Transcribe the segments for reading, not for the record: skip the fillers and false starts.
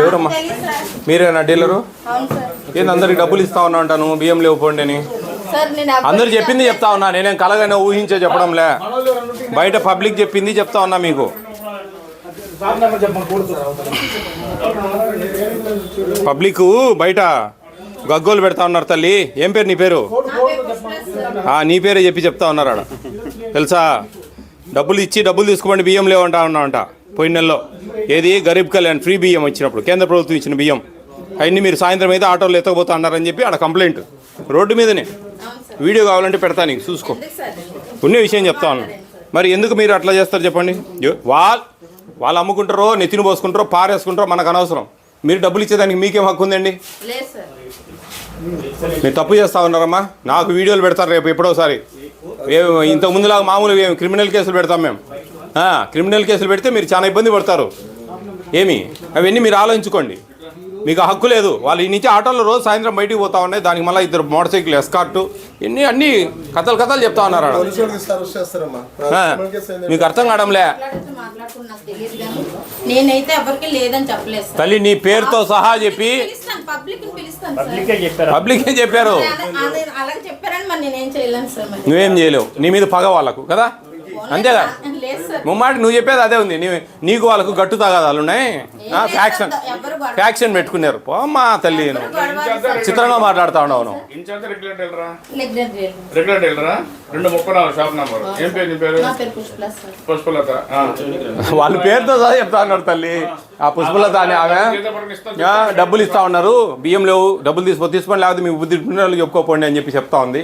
ఎవరమ్మా మీరేనా డీలరు? ఏంది అందరికి డబ్బులు ఇస్తా ఉన్నా అంటాను బియ్యం లేవుపోండి అని అందరు చెప్పింది చెప్తా ఉన్నా, నేనేం కలగానే ఊహించే చెప్పడంలే, బయట పబ్లిక్ చెప్పింది చెప్తా ఉన్నా మీకు. పబ్లిక్ బయట గగ్గోలు పెడతా ఉన్నారు. తల్లి ఏం పేరు నీ పేరు? నీ పేరే చెప్పి చెప్తా ఉన్నారు ఆడ తెలుసా. డబ్బులు ఇచ్చి డబ్బులు తీసుకోండి బియ్యం లేవంటా ఉన్నామంట పోయిన నెలలో. ఏది గరీబ్ కళ్యాణ్ ఫ్రీ బియ్యం ఇచ్చినప్పుడు కేంద్ర ప్రభుత్వం ఇచ్చిన బియ్యం అవన్నీ మీరు సాయంత్రం అయితే ఆటోలో ఎత్తకపోతా అన్నారని చెప్పి ఆడ కంప్లైంట్ రోడ్డు మీదనే. వీడియో కావాలంటే పెడతా నీకు చూసుకో. ఉన్న విషయం చెప్తా ఉన్నాను. మరి ఎందుకు మీరు అట్లా చేస్తారు చెప్పండి? వాళ్ళు అమ్ముకుంటారో నెత్తిని పోసుకుంటారో పారేసుకుంటారో మనకు అనవసరం. మీరు డబ్బులు ఇచ్చేదానికి మీకేం హక్కు ఉందండి? మీరు తప్పు చేస్తా ఉన్నారమ్మా. నాకు వీడియోలు పెడతారు రేపు ఎప్పుడోసారి. ఇంతకు ముందులాగా మామూలుగా క్రిమినల్ కేసులు పెడతాం మేము. క్రిమినల్ కేసులు పెడితే మీరు చాలా ఇబ్బంది పడతారు. అవన్నీ మీరు ఆలోచించుకోండి. మీకు హక్కు లేదు. వాళ్ళు ఈ నుంచి ఆటోలో రోజు సాయంత్రం బయటికి పోతా ఉన్నాయి. దానికి మళ్ళీ 2 మోటార్ సైకిల్ ఎస్కార్టు అన్ని కథలు చెప్తా ఉన్నారు. మీకు అర్థం కావడంలే. తల్లి నీ పేరుతో సహా చెప్పి పబ్లికే చెప్పారు. నువ్వేం చేయలేవు. నీ మీద పగ వాళ్ళకు కదా, అంతేగా ముమ్మాటి నువ్వు చెప్పేది అదే ఉంది. నీకు వాళ్ళకు గట్టు తగాదాలు ఉన్నాయి. ఫ్యాక్షన్ పెట్టుకున్నారు. పోమ్మా తల్లి, చిత్రంగా మాట్లాడుతా ఉన్నావు. వాళ్ళ పేరుతో సహా చెప్తా ఉన్నారు తల్లి. ఆ పుష్పలత అని ఆమె డబ్బులు ఇస్తా ఉన్నారు, బియ్యం లేవు డబ్బులు తీసుకోండి లేకపోతే మీ బుద్ధి చెప్పుకోపోండి అని చెప్పి చెప్తా ఉంది.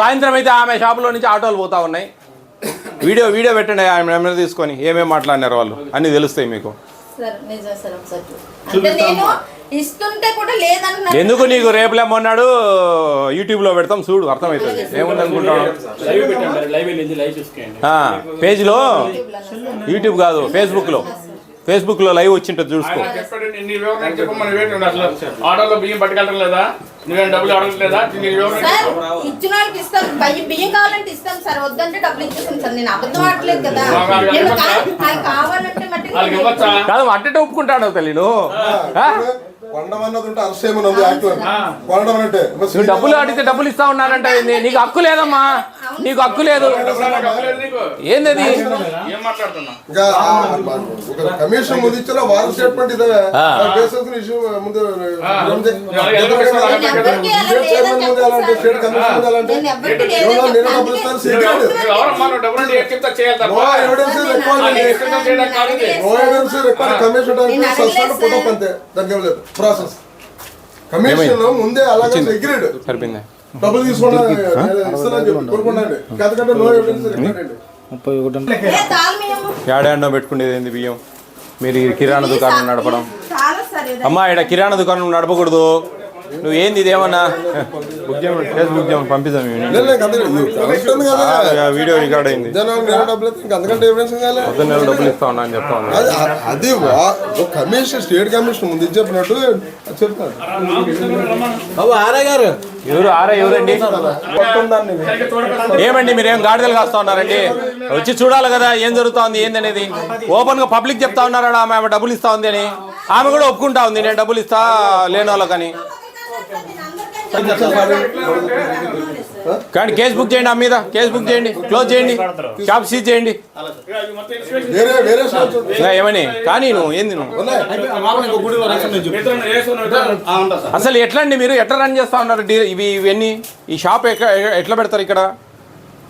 సాయంత్రం అయితే ఆమె షాపులో నుంచి ఆటోలు పోతా ఉన్నాయి. వీడియో పెట్టండి ఆమె తీసుకొని ఏమేమి మాట్లాడినారు వాళ్ళు అన్నీ తెలుస్తాయి మీకు. ఎందుకు నీకు రేపులే మొన్నాడు యూట్యూబ్లో పెడతాం చూడు, అర్థమవుతుంది ఏముంది అనుకుంటాను. పేజ్లో యూట్యూబ్ కాదు ఫేస్బుక్లో లైవ్ వచ్చింటుంది చూసుకో. ఆటోలో బియ్యం పట్టుకెళ్ళడం లేదా? నువ్వేం డబ్బులు అడగట్లేదా? ఇచ్చిన వాళ్ళకి ఇస్తాం, బియ్యం కావాలంటే ఇస్తాం సార్, వద్దంటే డబ్బులు ఇచ్చేస్తాం సార్. నేను అబద్ధం ఆడలేదు కదా. కావాలంటే కాదు అంటే ఒప్పుకుంటాడు తల్లి. నువ్వు డబ్బులు అడిగితే డబ్బులు ఇస్తా ఉన్నానంటే నీకు హక్కు లేదమ్మా, నీకు హక్కు లేదు. ఏంది కమిషన్ ముందు ఇచ్చిన వారం స్టేట్మెంట్ ఇదే ప్రాసెస్. కమిషన్ ముందే అలాగే ఎగ్రీడ్ డబ్బులు తీసుకున్నా ఏడాడో పెట్టుకునేది ఏంది బియ్యం? మీరు కిరాణా దుకాణం నడపడం అమ్మా, ఇక్కడ కిరాణా దుకాణం నడపకూడదు. నువ్వు ఏంది ఇదేమన్నా బుక్ చేయమని ఫేస్బుక్ చేయమని పంపిస్తాం. వీడియో రికార్డ్ అయింది. నెల డబ్బులు ఇస్తా ఉన్నా అని చెప్తా ఉన్నా. అది కమిషన్ స్టేట్ కమిషన్ ముందు చెప్పినట్టు చెప్తాను. ఎవరు ఎవరండి? ఏమండి మీరేం గాడిదలు కాస్తా ఉన్నారండి? వచ్చి చూడాలి కదా ఏం జరుగుతుంది ఏందనేది. ఓపెన్ గా పబ్లిక్ చెప్తా ఉన్నారు ఆమె డబ్బులు ఇస్తా ఉంది అని. ఆమె కూడా ఒప్పుకుంటా ఉంది నేను డబ్బులు ఇస్తా లేని వాళ్ళకని. కానీ కేసు బుక్ చేయండి, ఆమె మీద కేసు బుక్ చేయండి, క్లోజ్ చేయండి, షాప్ సీజ్ చేయండి. ఏమని కానీ నువ్వు ఏంది అసలు ఎట్లా అండి మీరు ఎట్లా రన్ చేస్తా ఉన్నారు ఇవన్నీ? ఈ షాప్ ఎట్లా పెడతారు ఇక్కడ?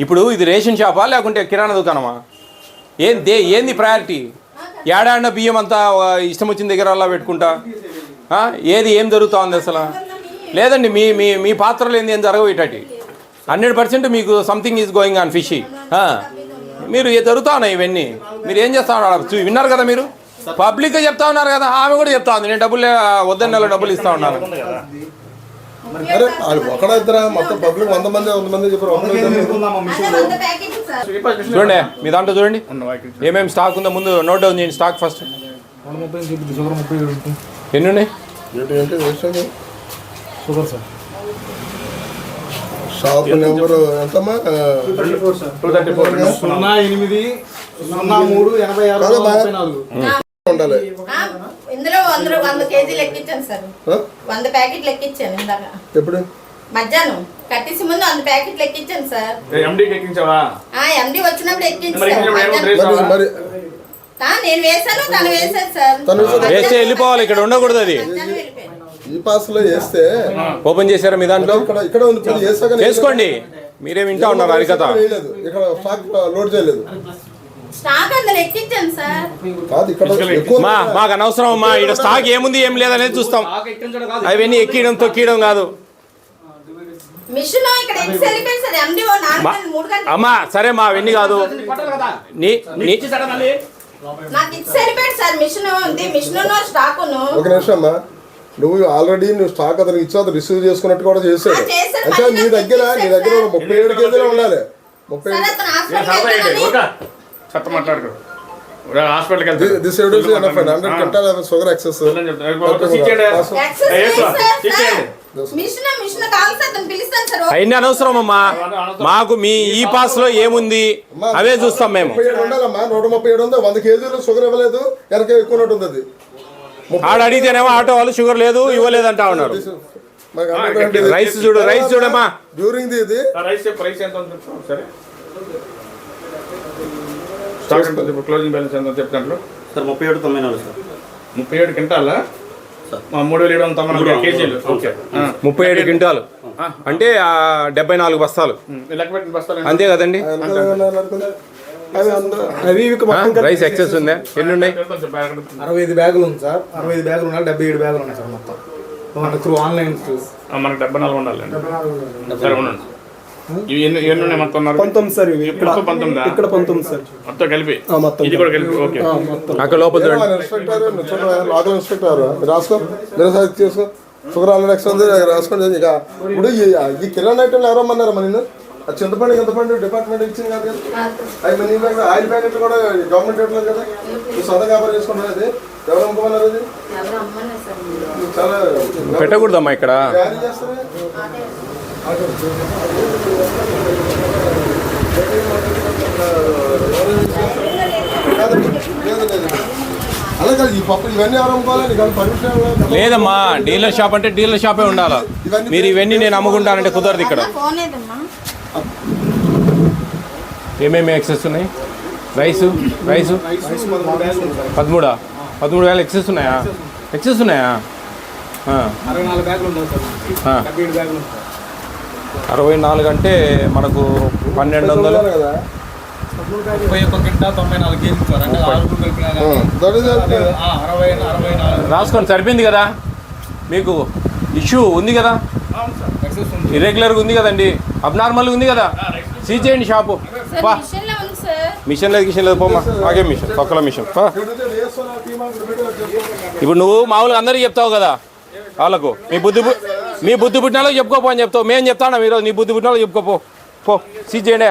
ఇప్పుడు ఇది రేషన్ షాపా లేకుంటే కిరాణా దుకాణమా? ఏంది ప్రయారిటీ? ఏడాడిన బియ్యం అంతా ఇష్టం వచ్చిన దగ్గర అలా పెట్టుకుంటా ఏం జరుగుతూ ఉంది అసలు? లేదండి మీ మీ మీ పాత్రలు ఏంది ఏం జరగవు ఇటటి 100% మీకు something is going on fishy. మీరు జరుగుతా ఉన్నాయి ఇవన్నీ. మీరు ఏం చేస్తా ఉన్నారు విన్నారు కదా, మీరు పబ్లిక్గా చెప్తా ఉన్నారు కదా. ఆమె కూడా చెప్తా ఉంది నేను డబ్బులు వద్దని నెల డబ్బులు ఇస్తా ఉన్నాను. చూడండి మీ దాంట్లో చూడండి ఏమేమి స్టాక్ ఉందో ముందు నోట్ డౌన్ చేయండి. స్టాక్ ఫస్ట్ ఎన్ని ఉన్నాయి? షాప్ నెంబర్ ఎంతమ్మా? 080386 ఉండాలి. ఇందులో 100 కేజీలు ఎక్కించాను సార్. ఆ? 100 ప్యాకెట్లు ఎక్కించాను ఇందాక ఎప్పుడు మధ్యాహ్నం కట్టేసి ముందు 100 ప్యాకెట్లు ఎక్కించాను సార్. ఎండీకి ఎక్కించావా? ఎండి వచ్చినప్పుడు మరి ఎక్కించాను. ఇంట్లో ఏమో మధ్యాహ్నం. డ్రెస్ మరి మరి నేను వేసాను, తను వేసాడు సార్. తను వేసాడు. వేస్తే వెళ్ళిపోవాలి, ఇక్కడ ఉండకూడదు అది. మధ్యాహ్నం వెళ్ళిపోయాను. ఈ పాస్ లో వేస్తే ఓపెన్ చేశారా మీ దాంట్లో? ఇక్కడ ఉంది, ఇప్పుడు వేసాక చేసుకోండి, మీరే వింటా ఉన్నారు హరికథ. వేయలేదు, ఇక్కడ స్టాక్ లోడ్ చేయలేదు. స్టాక్ అందులో ఎక్కించాను సార్. కాదు ఇక్కడ ఎక్కువ మాకు అనవసరం అమ్మా, ఇక్కడ స్టాక్ ఏముంది ఏం లేదనేది చూస్తాం. అవన్నీ ఎక్కియడం తొక్కియడం కాదు. మిషన్ ఇక్కడ ఎక్స్ వెళ్ళిపోయింది సార్. ఎండి 3 గంటలు అమ్మా సరే మా అవన్నీ కాదు. నాకు ఇచ్చి వెళ్ళిపోయాడు సార్. మిషన్ ఉంది, మిషన్ స్టాకును. ఒక నిమిషం అమ్మా, నువ్వు ఆల్రెడీ నువ్వు స్టాక్ అతనికి ఇచ్చి అతను రిసీవ్ చేసుకున్నట్టు కూడా చేశాడు. చేశాడు. అంటే నీ దగ్గర 37 కేజీలు ఉండాలి. 30 సార్ అతను హాస్పిటల్కి వెళ్తానని చెత్త మాట్లాడుకో. హాస్పిటల్కి వెళ్తే this evidence enough 100 quintal sugar excess. Machine కావాలి సార్. అతను పిలుస్తాను సార్. అవన్నీ అనవసరం అమ్మా, మాకు మీ ఈ పాస్ లో ఏముంది అవే చూస్తాం మేము. 37 ఉండాలమ్మా. 137 ఉంది. 100 కేజీలు షుగర్ ఇవ్వలేదు, వెనక ఎక్కువ ఉంటుంది. అది ఆడ అడిగితేనేమో ఆటో వాళ్ళు షుగర్ లేదు ఇవ్వలేదంటా ఉన్నారు. రైస్ చూడు, రైస్ చూడమ్మా. డ్యూరింగ్ ది ఇది ప్రైస్ ఎంత ఉంది సరే. స్టాక్ ఎంత ఉంది? క్లోజింగ్ బ్యాలెన్స్ ఎంత చెప్పినట్లు సార్ 37.94 సార్. 37 క్వింటాలా? 3790 కేజీలు. ఓకే 37 క్వింటాలు అంటే 74 బస్తాలు లెక్క పెట్టిన బస్తాలు అంతే కదండి. రైస్ ఎక్సెస్ ఉందా? ఎన్ని ఉన్నాయి? 65 బ్యాగులు ఉంది సార్. 65 బ్యాగులు ఉన్నాయి, 77 బ్యాగులు ఉన్నాయి సార్ మొత్తం. మనకు ఆన్లైన్ మనకు 74 ఉండాలండి. సరే ఉండండి. ఇవి ఎన్ని ఉన్నాయి మొత్తం? 19 సార్. ఇవి ఇక్కడ 19 ఇక్కడ 19 సార్. మొత్తం కలిపి మొత్తం ఇది కూడా కలిపి. ఓకే అక్కడ లోపల చూడండి. ఇన్స్పెక్టర్ లోకల్ ఇన్స్పెక్టర్ రాసుకో, మీరు సైజ్ చేసుకో. షుగర్ ఆల్రెడీ ఎక్స్ ఉంది, రాసుకోండి. ఇక ఇప్పుడు ఈ కిరాణా ఐటెంలు ఎవరమ్మన్నారు మన నిన్ను? ఆ చింతపండు గింతపండు డిపార్ట్మెంట్ ఇచ్చింది కాదు కదా. అవి మన ఆయిల్ ప్యాకెట్లు కూడా గవర్నమెంట్ ఇవ్వట్లేదు కదా. నువ్వు సొంత వ్యాపారం చేసుకుంటారు. అది ఎవరు అమ్ముకోమన్నారు? అది ఎవరు అమ్మలేదు సార్. నువ్వు చాలా పెట్టకూడదమ్మా ఇక్కడ. తయారీ చేస్తారా? అలా కాదు, ఈ పప్పు ఇవన్నీ ఎవరు అమ్ముకోవాలి? పర్మిషన్ లేదమ్మా, డీలర్ షాప్ అంటే డీలర్ షాపే ఉండాలి. మీరు ఇవన్నీ నేను అమ్ముకుంటానంటే కుదరదు ఇక్కడ. ఫోన్ ఏదమ్మా? ఏమేమి ఎక్సెస్ ఉన్నాయి? రైసు 13,000 ఎక్సెస్ ఉన్నాయా? ఎక్సెస్ ఉన్నాయా? 64 బ్యాగులు ఉన్నాయి సార్. 77 బ్యాగులు ఉన్నాయి. 64 అంటే మనకు 1200. కదా. 31 కింటా 94 కేజీలు సార్. అంటే 6 కలిపినా దట్ ఈస్ 64 రాసుకోండి, సరిపోయింది కదా. మీకు ఇష్యూ ఉంది కదా, ఎక్సెస్ ఉంది. ఇర్రెగ్యులర్గా ఉంది కదండి, అబ్నార్మల్గా ఉంది కదా. సీజ్ చేయండి షాపు. పా మిషన్ లో ఉంది సార్. మిషన్ లేదు గిషన్ లేదు, పోమ్మా. ఆగే మిషన్, పక్కల మిషన్. పా ఇప్పుడు నువ్వు మామూలుగా అందరికీ చెప్తావు కదా వాళ్ళకు. మీ బుద్ధి పుట్టిన వాళ్ళకి చెప్పుకోపో అని చెప్తావు. మేము చెప్తాను ఈరోజు నీ బుద్ధి పుట్టిన వాళ్ళకి చెప్పుకోపో. పో సీజ్ చేయండి.